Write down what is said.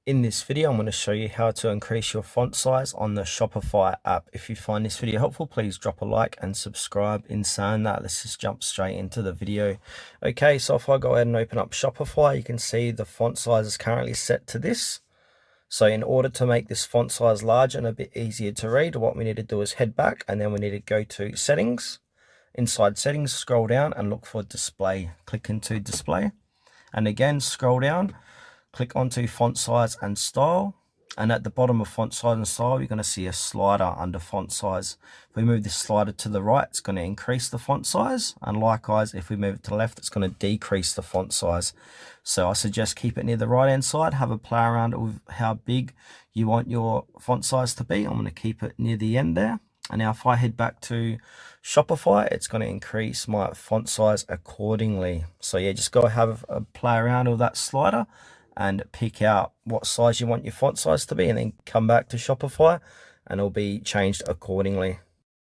In this video, I'm going to show you how to increase your font size on the Shopify app. If you find this video helpful, please drop a like and subscribe. In saying that, let's just jump straight into the video. Okay, so if I go ahead and open up Shopify, you can see the font size is currently set to this. So in order to make this font size larger and a bit easier to read, what we need to do is head back and then we need to go to settings. Inside settings, scroll down and look for display. Click into display and again scroll down. Click onto font size and style, and at the bottom of font size and style you're going to see a slider under font size. If we move this slider to the right, it's going to increase the font size, and likewise if we move it to the left, it's going to decrease the font size. So I suggest keep it near the right hand side, have a play around with how big you want your font size to be. I'm going to keep it near the end there. And now if I head back to Shopify, it's going to increase my font size accordingly. So yeah, just go have a play around with that slider and pick out what size you want your font size to be, and then come back to Shopify and it'll be changed accordingly.